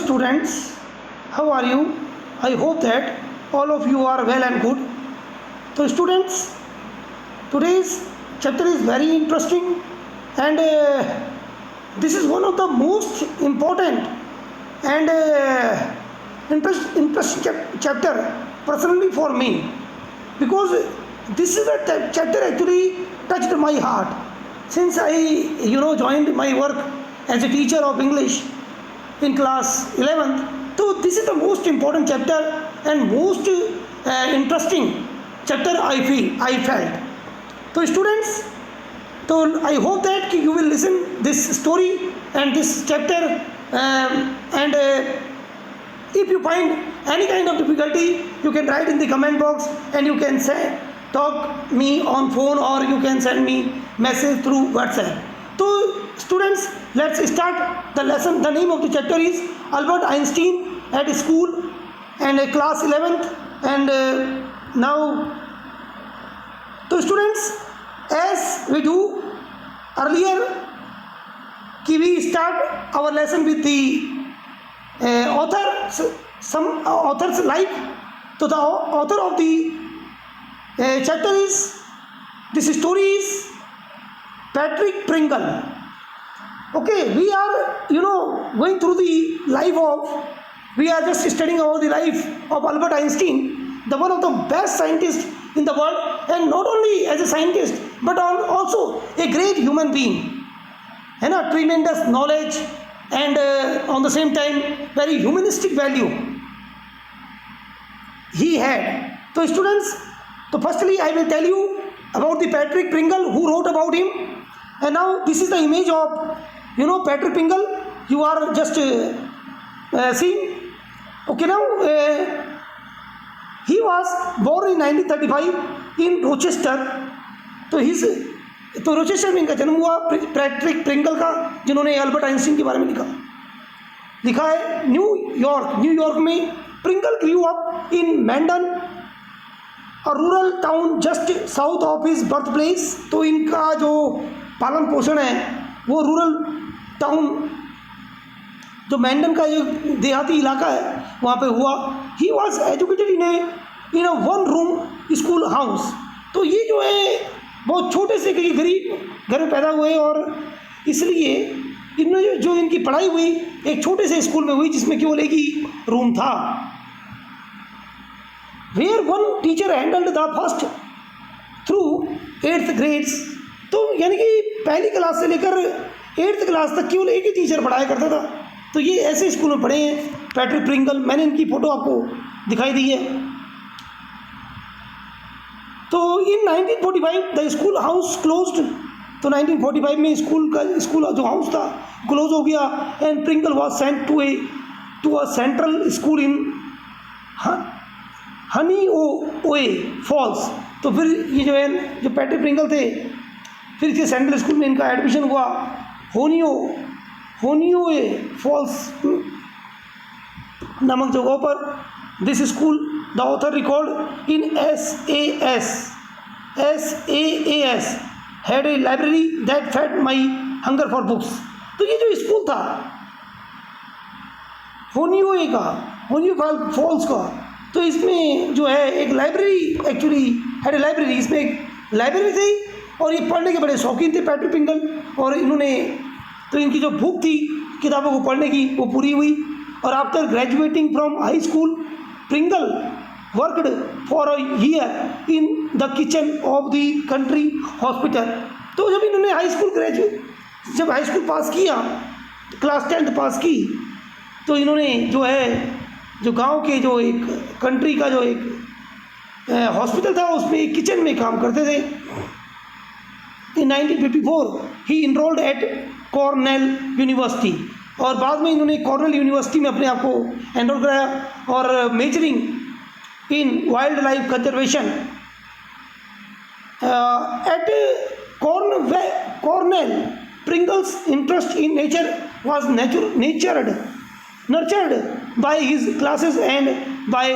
students, how are you? I hope that all of you are well and good. So students, today's chapter is very interesting, and this is one of the most important and interesting chapter personally for me, because this is a chapter actually touched my heart since I joined my work as a teacher of English in class 11th. So this is the most important chapter and most interesting chapter I felt. So students, so I hope that you will listen this story and this chapter, and if you find any kind of difficulty, you can write in the comment box, and you can say talk me on phone, or you can send me message through WhatsApp. So students, let's start the lesson. The name of the chapter is Albert Einstein at school and class 11th. And now, so students, as we do earlier, we start our lesson with the author, some author's life. So the author of the chapter is, this story is Patrick Pringle. Okay, we are going through the life of, we are just studying about the life of Albert Einstein, the one of the best scientists in the world, and not only as a scientist but also a great human being, and a tremendous knowledge, and on the same time very humanistic value he had. So students, so firstly I will tell you about the Patrick Pringle, who wrote about him. And now this is the image of Patrick Pringle you are just seeing. Okay, now he was born in 1935 in Rochester. तो Rochester में इनका जन्म हुआ, Patrick Pringle का, जिन्होंने Albert Einstein के बारे में लिखा है न्यूयॉर्क में. Pringle grew up in Mandan, a rural town just south of his birth place. तो इनका जो पालन पोषण है वो रूरल टाउन, जो मैंडन का जो देहाती इलाका है वहाँ पे हुआ. He was educated in a one room school house. तो ये जो है बहुत छोटे से गरीब घर में पैदा हुए, और इसलिए इन्होंने जो इनकी पढ़ाई हुई एक छोटे से स्कूल में हुई, जिसमें केवल एक ही रूम था. Where one teacher handled the first through 8th grades. तो यानी कि पहली क्लास से लेकर 8th क्लास तक केवल एक ही टीचर पढ़ाया करता था. तो ये ऐसे स्कूल में पढ़े हैं पैट्रिक प्रिंगल. मैंने इनकी फ़ोटो आपको दिखाई दी है. तो इन 1945 द स्कूल हाउस क्लोज्ड. तो 1945 में स्कूल जो हाउस था क्लोज हो गया. And Pringle was sent to a central school in Honeoye Falls. तो फिर ये जो पैट्रिक प्रिंगल थे, फिर इसके सेंट्रल स्कूल में इनका एडमिशन हुआ होनिओए फॉल्स नामक जगहों पर. This school the author record in SAAS had a library that fed my hunger for books. तो ये जो स्कूल था होनिओए फॉल्स का, तो इसमें जो है एक library actually had a library, इसमें एक लाइब्रेरी थी, और ये पढ़ने के बड़े शौकीन थे पैट्रिक प्रिंगल. और इन्होंने, तो इनकी जो भूख थी किताबों को पढ़ने की वो पूरी हुई. और after graduating from high school Pringle worked for a year in the kitchen of the country hospital. तो जब इन्होंने हाई स्कूल पास किया, क्लास 10th पास की, तो इन्होंने जो गांव के जो एक कंट्री का जो एक हॉस्पिटल था उसमें एक किचन में काम करते थे. इन 1954 ही इनरोल्ड एट कॉर्नेल यूनिवर्सिटी. और बाद में इन्होंने कॉर्नेल यूनिवर्सिटी में अपने आप को एनरोल कराया, और measuring in wild life conservation at Cornell. Pringle's interest in nature was nurtured by his classes and by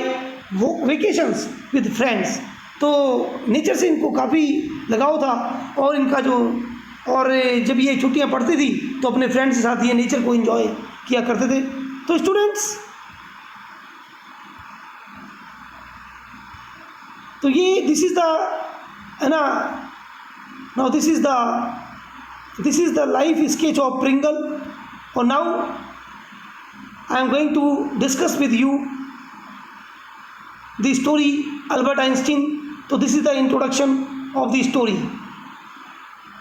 vacations with friends. तो नेचर से इनको काफ़ी लगाव था, और इनका और जब ये छुट्टियां पड़ती थी तो अपने फ्रेंड्स के साथ ये नेचर को एंजॉय किया करते थे. तो स्टूडेंट्स, तो ये दिस इज द, है ना, now this is the life sketch of Pringle. और now I am going to discuss with you the story Albert Einstein. तो this is the introduction of the story.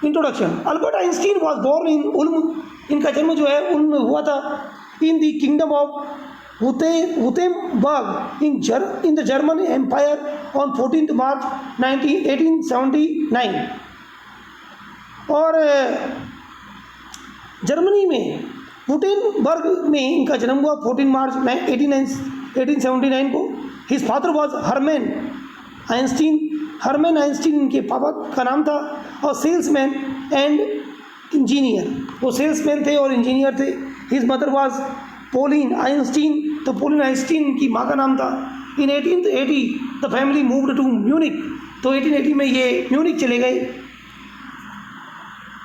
Introduction, Albert Einstein was born in Ulm, इनका जन्म जो है Ulm में हुआ था, in the kingdom of Württemberg in the German Empire on 14 March 1879। और Germany में वुटेनबर्ग में इनका जन्म हुआ 14 मार्च 1879 को। His father was Hermann Einstein. Hermann Einstein इनके पापा का नाम था, और सेल्समैन एंड इंजीनियर, वो सेल्समैन थे और इंजीनियर थे। His mother was Pauline Einstein, तो पोलिन आइंस्टीन की माँ का नाम था। In 1880 the family moved to Munich, तो 1880 में ये म्यूनिक चले गए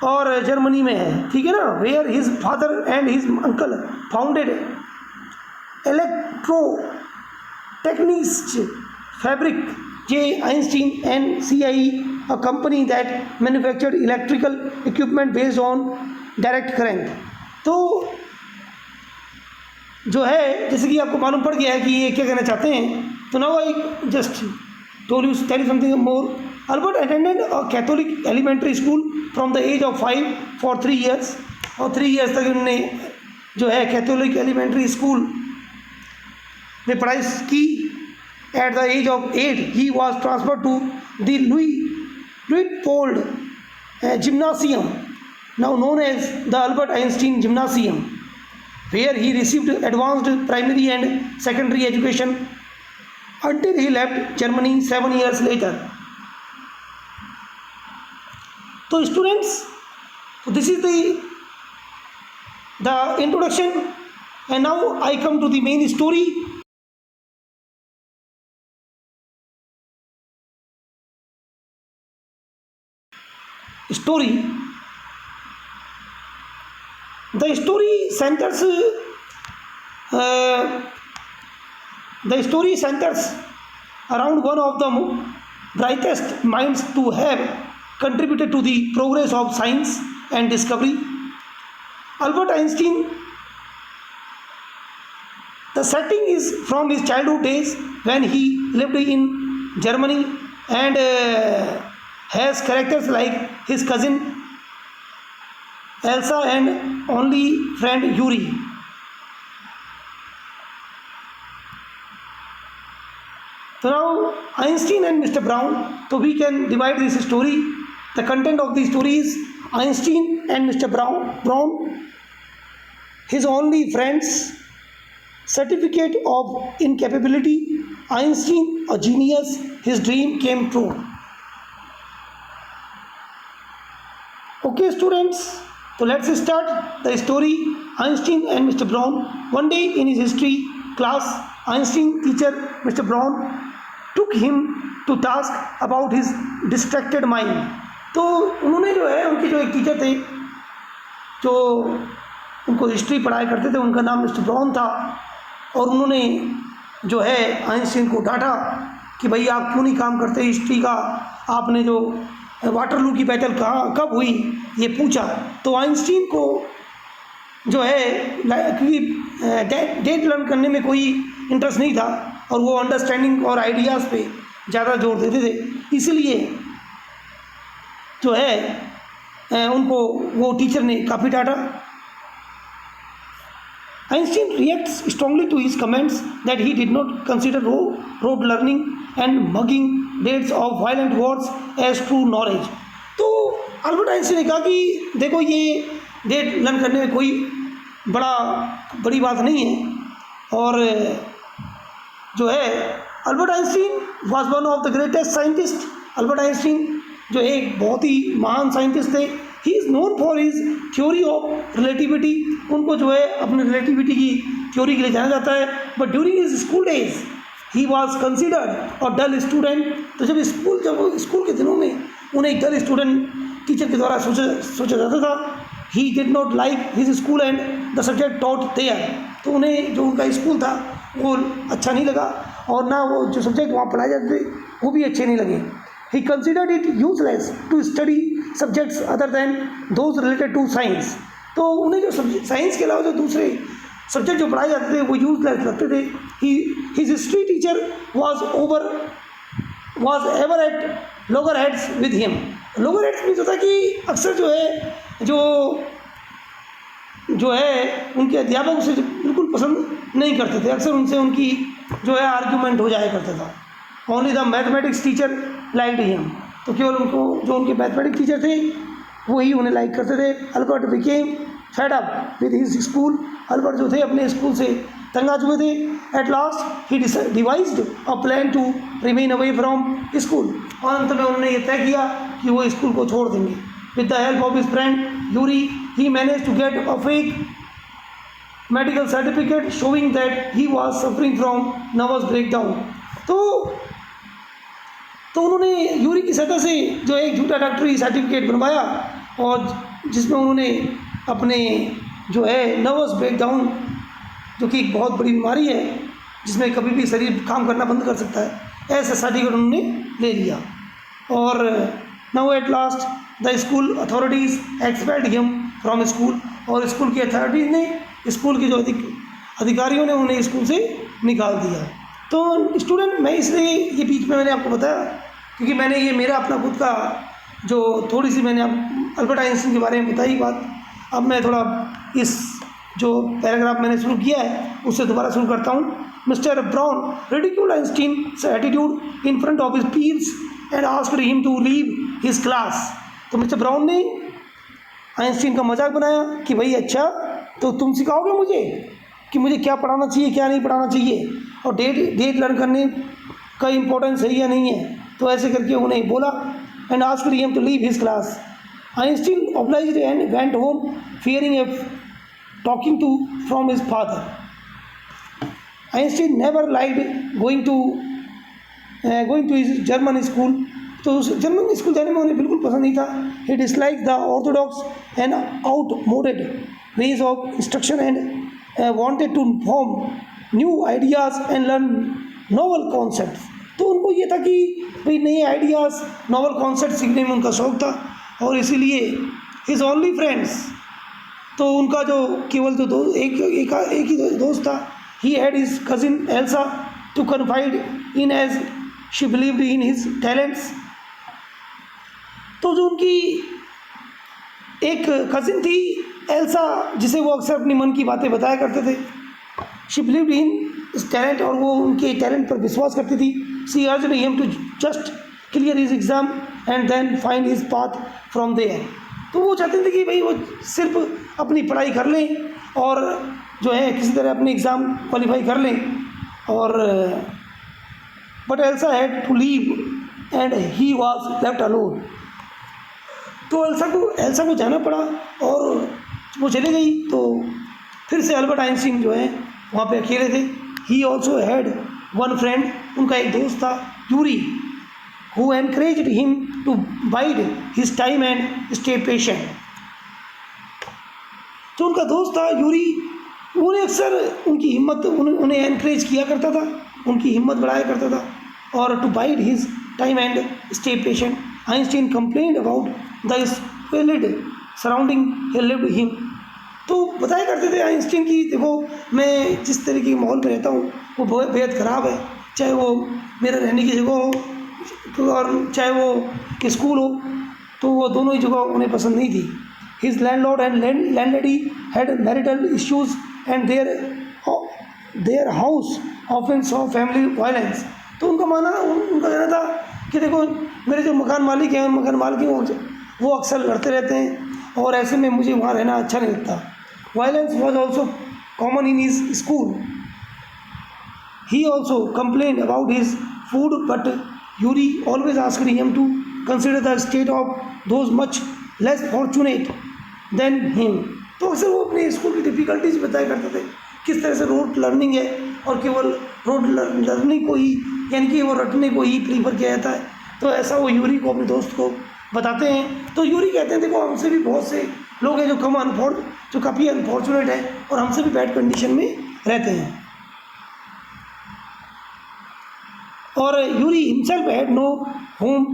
और जर्मनी में है, ठीक है ना, where his father and his uncle founded Elektrotechnische Fabrik J. Einstein and CIE, a company that manufactured electrical equipment based on direct current। तो जो है, जैसे कि आपको मालूम पड़ गया है कि ये क्या कहना चाहते हैं, तो now I just tell you something more. Albert attended a Catholic elementary school from the age of 5 for 3 years, और 3 years तक उन्होंने जो है कैथोलिक एलिमेंट्री स्कूल में पढ़ाई की। At the age of 8, he was transferred to the Luitpold Gymnasium, now known as the Albert Einstein Gymnasium, where he received advanced primary and secondary education until he left Germany 7 years later। So students, this is the introduction, and now I come to the main story। The story centers around one of the brightest minds to have contributed to the progress of science and discovery, Albert Einstein। The setting is from his childhood days when he lived in Germany and has characters like his cousin Elsa and only friend Yuri। So now Einstein and Mr. Brown, so we can divide this story। The content of the story is Einstein and Mr. Brown, his only friends, certificate of incapability, Einstein a genius, his dream came true। Okay students, so let's start the story। Einstein and Mr. Brown। One day in his history class, Einstein teacher Mr. Brown took him to task about his distracted mind। तो उन्होंने जो है, उनके जो एक teacher थे जो उनको हिस्ट्री पढ़ाया करते थे, उनका नाम मिस्टर ब्राउन था, और उन्होंने जो है आइंस्टीन को डांटा कि भाई आप क्यों नहीं काम करते हिस्ट्री का, आपने जो वाटरलू की बैटल कब हुई ये पूछा। तो आइंस्टीन को जो है क्योंकि डेट लर्न करने में कोई इंटरेस्ट नहीं था और वो अंडरस्टैंडिंग और आइडियाज़ पे ज़्यादा जोर देते थे, इसलिए जो है उनको वो टीचर ने काफ़ी डांटा। Einstein reacts strongly to his comments that he did not consider rote learning and mugging dates of violent wars as true knowledge। तो अल्बर्ट आइंस्टीन ने कहा कि देखो ये डेट लर्न करने में कोई बड़ी बात नहीं है, और जो है Albert Einstein was one of the greatest scientist. Albert Einstein जो एक बहुत ही महान साइंटिस्ट थे। He is known for his theory of relativity, उनको जो है अपने रिलेटिविटी की थ्योरी के लिए जाना जाता है। But during his school days he was considered a dull student. तो जब स्कूल के दिनों में उन्हें एक डल स्टूडेंट टीचर के द्वारा सोचा जाता था। He did not like his school and the subject taught there. तो उन्हें जो उनका स्कूल था वो अच्छा नहीं लगा और ना वो जो सब्जेक्ट वहाँ पढ़ाए जाते थे वो भी अच्छे नहीं लगे। He considered it useless to study subjects other than those related to science. तो उन्हें जो साइंस के अलावा जो दूसरे सब्जेक्ट जो पढ़ाए जाते थे वो यूजलेस लगते थे। His history teacher was ever at lower heads with him. Lower heads means होता है कि अक्सर जो है उनके अध्यापक उसे बिल्कुल पसंद नहीं करते थे, अक्सर उनसे उनकी जो है आर्ग्यूमेंट हो जाया करता था। Only the mathematics teacher liked him. तो केवल उनको जो उनके मैथमेटिक्स टीचर थे वही उन्हें लाइक करते थे। Albert became fed up with his school. Albert जो थे अपने स्कूल से तंग आ चुके थे। At last he devised a plan to remain away from school. और अंत में उन्होंने ये तय किया कि वो स्कूल को छोड़ देंगे। With the help of his friend Yuri he managed to get a fake medical certificate showing that he was suffering from nervous breakdown. तो उन्होंने यूरी की सतह से जो एक झूठा डॉक्टरी सर्टिफिकेट बनवाया और जिसमें उन्होंने अपने जो है नर्वस ब्रेकडाउन, जो कि एक बहुत बड़ी बीमारी है जिसमें कभी भी शरीर काम करना बंद कर सकता है, ऐसा सर्टिफिकेट उन्होंने ले लिया। और now at last the school authorities expelled him from school. और स्कूल की अथॉरिटीज़ ने, स्कूल के जो अधिकारियों ने उन्हें स्कूल से निकाल दिया। तो स्टूडेंट, मैं इसलिए ये बीच में मैंने आपको बताया क्योंकि मैंने ये मेरा अपना खुद का जो थोड़ी सी मैंने अल्बर्ट आइंस्टीन के बारे में बताई बात, अब मैं थोड़ा इस जो पैराग्राफ मैंने शुरू किया है उससे दोबारा शुरू करता हूँ। Mister brown ridiculed Einstein's attitude in front of his peers and asked him to leave his class। तो मिस्टर ब्राउन ने आइंस्टीन का मजाक बनाया कि भाई अच्छा तो तुम सिखाओगे मुझे कि मुझे क्या पढ़ाना चाहिए क्या नहीं पढ़ाना चाहिए और डेट लर्न करने का इम्पोर्टेंस है या नहीं है। तो ऐसे करके उन्हें बोला and asked him to leave his class. Einstein obliged and went home fearing a talking to from his father। Einstein never liked going to his German school। तो उस जर्मन स्कूल जाने में उन्हें बिल्कुल पसंद नहीं था। He disliked the orthodox and outmoded ways of instruction and wanted to form new ideas and learn novel concepts। तो उनको ये था कि भाई नए आइडियाज़ नॉवल कॉन्सेप्ट सीखने में उनका शौक़ था और इसीलिए हिज ओनली फ्रेंड्स, तो उनका जो केवल जो एक ही दोस्त था, he had his cousin Elsa to confide in as she believed in his talents. तो जो उनकी एक कजिन थी एल्सा जिसे वो अक्सर अपनी मन की बातें बताया करते थे। She believed in his talent, और वो उनके टैलेंट पर विश्वास करती थी। She urged him to just clear his exam and then find his path from there. तो वो चाहते थे कि भाई वो सिर्फ अपनी पढ़ाई कर लें और जो है किसी तरह अपने एग्ज़ाम क्वालिफाई कर लें। और but Elsa had to leave and he was left alone. तो एल्सा को जाना पड़ा और वो चली गई। तो फिर से अल्बर्ट आइंस्टीन जो है वहाँ पे अकेले थे। He also had one friend, उनका एक दोस्त था Yuri, who encouraged him to bide his time and stay patient। तो उनका दोस्त था यूरी, उन्हें अक्सर उनकी हिम्मत उन्हें एनकरेज किया करता था, उनकी हिम्मत बढ़ाया करता था। और to bide his time and stay patient. Einstein complained about the squalid surrounding he lived him. तो बताया करते थे आइंस्टीन की देखो मैं जिस तरीके के माहौल में रहता हूँ वो बहुत बेहद ख़राब है, चाहे वो मेरा रहने की जगह हो और चाहे वो स्कूल हो, तो वो दोनों ही जगह उन्हें पसंद नहीं थी। His landlord and landlady had marital issues and their house often saw family violence. तो उनका कहना था कि देखो मेरे जो मकान मालिक हैं मकान मालिक वो अक्सर लड़ते रहते हैं और ऐसे में मुझे वहाँ रहना अच्छा नहीं लगता। Violence was also common in his school. He also complain about his food but Yuri always asked him to consider the state of those much less fortunate than him। तो अक्सर वो अपने स्कूल की डिफ़िकल्टीज बताया करते थे, किस तरह से रोड लर्निंग है और केवल रोड लर्निंग को ही यानी कि वो रटने को ही प्रीफर किया जाता है। तो ऐसा वो यूरी को अपने दोस्त को बताते हैं। तो यूरी कहते हैं देखो हमसे भी बहुत से लोग हैं जो जो काफ़ी अनफॉर्चुनेट है और हमसे भी बैड कंडीशन में रहते हैं। और Yuri himself had no home,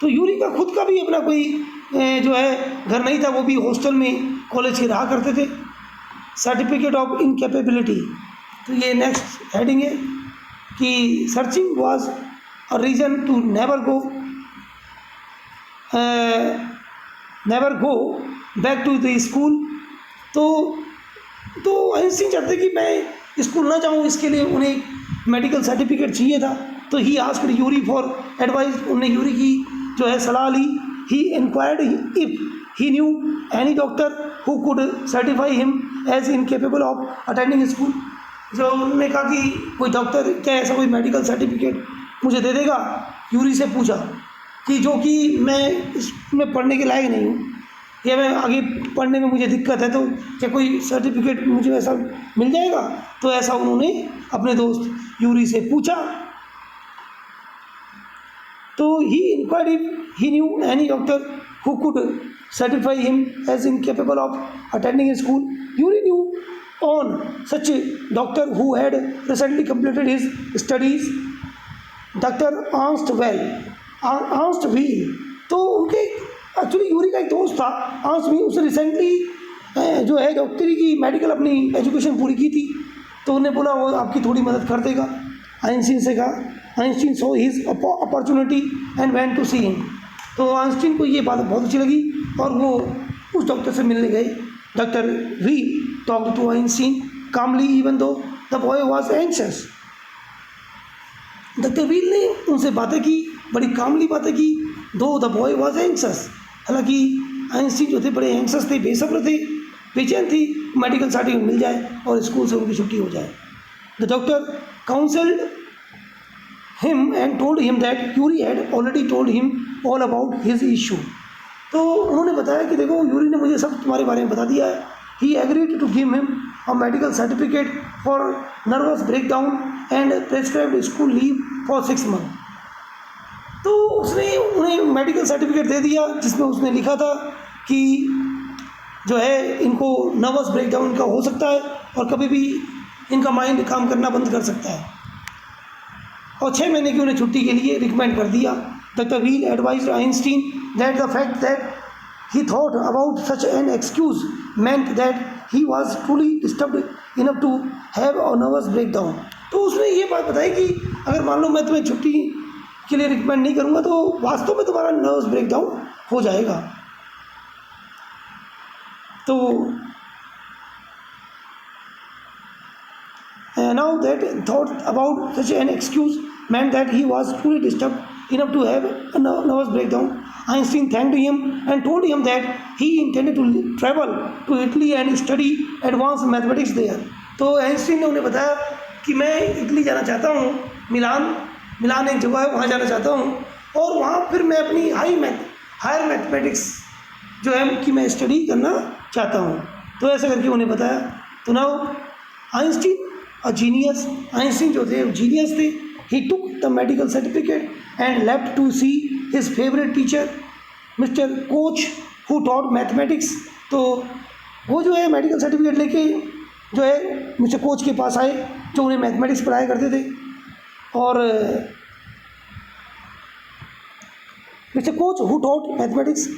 तो यूरी का खुद का भी अपना कोई जो है घर नहीं था, वो भी हॉस्टल में कॉलेज के रहा करते थे। सर्टिफिकेट ऑफ इनकेपेबिलिटी, तो ये नेक्स्ट हेडिंग है कि searching was a reason to never go back to the school. तो आइंस्टीन चाहते कि मैं स्कूल ना जाऊँ, इसके लिए उन्हें मेडिकल सर्टिफिकेट चाहिए था। तो he asked Yuri for advice, उन्होंने यूरी की जो है सलाह ली। He inquired if he knew any doctor who could certify him as incapable of attending school. जो उन्होंने कहा कि कोई डॉक्टर क्या ऐसा कोई मेडिकल सर्टिफिकेट मुझे दे देगा। यूरी से पूछा कि जो कि मैं इसमें पढ़ने के लायक नहीं हूँ या मैं आगे पढ़ने में मुझे दिक्कत है, तो क्या कोई सर्टिफिकेट मुझे ऐसा मिल जाएगा। तो ऐसा उन्होंने अपने दोस्त यूरी से पूछा। तो he inquired if he knew any doctor who could certify him as incapable of attending school. Yuri knew on such doctor who had recently completed his studies, doctor Ernst Weil. तो उनके actually Yuri का एक दोस्त था आंस्ट wheel, उसने recently जो है डॉक्टरी की मेडिकल अपनी एजुकेशन पूरी की थी। तो उन्हें बोला वो आपकी थोड़ी मदद कर देगा। आइंस्टीन से कहा, Einstein saw his opportunity and went to see him. तो आइंस्टीन को ये बात बहुत अच्छी लगी और वो उस डॉक्टर से मिलने गए। Doctor Wheel talked to Einstein calmly even though the boy was anxious. Doctor Wheel ने उनसे बातें की, बड़ी कामली बातें की। Though the boy was anxious, हालांकि आइंस्टीन जो थे बड़े एंशियस थे, बेसब्र थे, बेचैन थी मेडिकल सर्टिफिकेट मिल जाए और स्कूल से उनकी छुट्टी हो जाए। The doctor counselled him and told him that Curie had already told him all about his issue। तो उन्होंने बताया कि देखो यूरी ने मुझे सब तुम्हारे बारे में बता दिया है। He agreed to give him a medical certificate for nervous breakdown and prescribed school leave for 6 months। तो उसने उन्हें मेडिकल सर्टिफिकेट दे दिया जिसमें उसने लिखा था कि जो है इनको नर्वस ब्रेकडाउन का हो सकता है और कभी भी इनका माइंड काम करना बंद कर सकता है, और 6 महीने की उन्हें छुट्टी के लिए रिकमेंड कर दिया। Doctor Wheel advised Einstein that the fact that he thought about such an excuse meant that he was truly disturbed enough to have a nervous breakdown. तो उसने ये बात बताई कि अगर मान लो मैं तुम्हें छुट्टी के लिए रिकमेंड नहीं करूँगा तो वास्तव में तुम्हारा नर्वस ब्रेकडाउन हो जाएगा। तो now that thought about such an excuse meant that he was truly disturbed enough to have a nervous breakdown. Einstein thanked him and told him that he intended to travel to Italy and study advanced mathematics there। तो Einstein ने उन्हें बताया कि मैं Italy जाना चाहता हूँ, मिलान एक जगह है, वहाँ जाना चाहता हूँ और वहाँ फिर मैं अपनी हायर मैथमेटिक्स जो है कि मैं स्टडी करना चाहता हूँ। तो ऐसा करके उन्हें बताया। तो now Einstein a genius, Einstein जो थे जीनियस थे। He took the medical certificate and left to see his favourite teacher Mister Koch who taught mathematics. तो वो जो है मेडिकल सर्टिफिकेट लेके जो है मिस्टर कोच के पास आए जो उन्हें मैथमेटिक्स पढ़ाया करते थे। और Mister Koch who taught mathematics,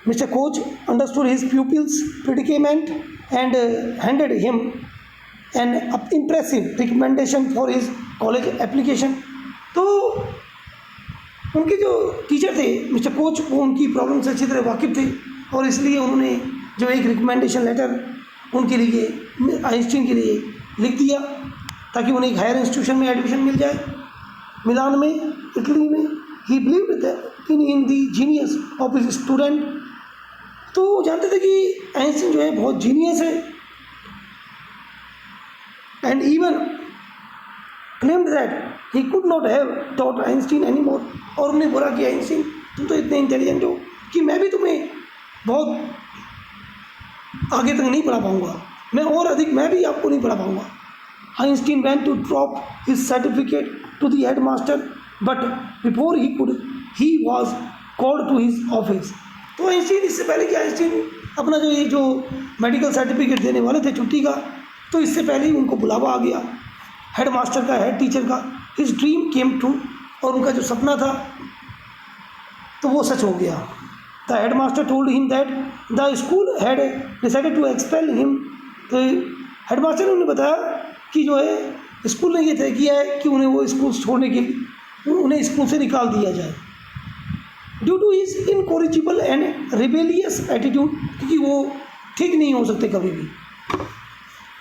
Mister Koch understood his pupils predicament and handed him an impressive recommendation for his college application. तो उनके जो टीचर थे मिस्टर कोच वो उनकी प्रॉब्लम से अच्छी तरह वाकिफ़ थे और इसलिए उन्होंने जो एक रिकमेंडेशन लेटर उनके लिए आइंस्टीन के लिए लिख दिया ताकि उन्हें एक हायर इंस्टीट्यूशन में एडमिशन मिल जाए मिलान में, इटली में। ही believed in the genius of his student. तो वो जानते थे कि आइंस्टीन जो है बहुत जीनियस है and even claimed that he could not have taught Einstein anymore। और उन्हें बोला कि आइंस्टीन तुम तो इतने इंटेलिजेंट हो कि मैं भी तुम्हें बहुत आगे तक नहीं पढ़ा पाऊँगा, मैं भी आपको नहीं पढ़ा पाऊँगा। Einstein went to drop his certificate to the headmaster but before he was called to his office। तो आइंस्टीन इससे पहले कि आइंस्टीन अपना जो मेडिकल सर्टिफिकेट देने वाले थे छुट्टी का, तो इससे पहले ही उनको बुलावा आ गया हेड मास्टर का, हेड टीचर का। हिज ड्रीम केम ट्रू, और उनका जो सपना था तो वो सच हो गया। The headmaster told him that the school had decided to expel him. तो हेड मास्टर ने उन्हें बताया कि जो है स्कूल ने ये तय किया है कि उन्हें वो स्कूल छोड़ने के लिए उन्हें स्कूल से निकाल दिया जाए, due to his incorrigible and rebellious attitude, क्योंकि वो ठीक नहीं हो सकते कभी भी।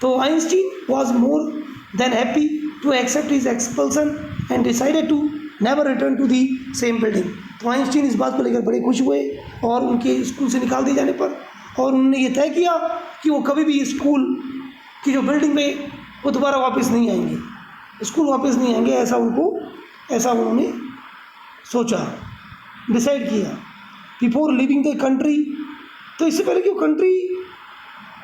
तो Einstein was more than happy to accept his expulsion and decided to never return to the same building. तो आइंस्टीन इस बात को लेकर बड़े खुश हुए और उनके स्कूल से निकाल दिए जाने पर, और उन्होंने ये तय किया कि वो कभी भी स्कूल की जो बिल्डिंग में वो दोबारा वापस नहीं आएंगे, स्कूल वापस नहीं आएंगे, ऐसा उन्होंने सोचा, डिसाइड किया। बिफोर लिविंग द कंट्री, तो इससे पहले कि वो कंट्री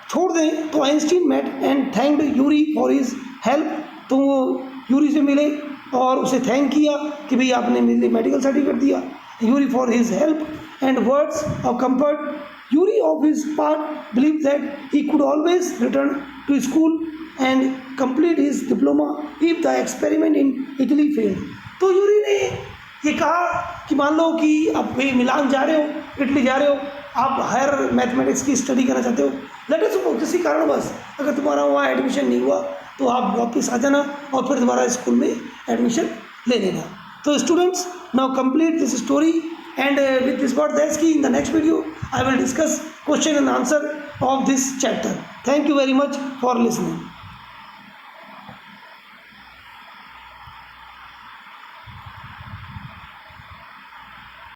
छोड़ दें, तो Einstein met and thanked Yuri for his help. तो वो यूरी से मिले और उसे थैंक किया कि भाई आपने मेरे लिए मेडिकल सर्टिफिकेट दिया। Yuri for his help and words of comfort. Yuri of his part believe that he could always return to school and complete his diploma if the experiment in Italy failed. तो Yuri ने ये कहा कि मान लो कि आप भाई मिलान जा रहे हो, इटली जा रहे हो, आप हायर मैथमेटिक्स की स्टडी करना चाहते हो, लेट अस सपोज किसी कारणवश अगर तुम्हारा वहाँ एडमिशन नहीं हुआ तो आप वापस आ जाना और फिर दोबारा स्कूल में एडमिशन ले लेना। तो students, now complete this story and with this word that's की in the next video I will discuss question and answer of this chapter. Thank you very much for listening.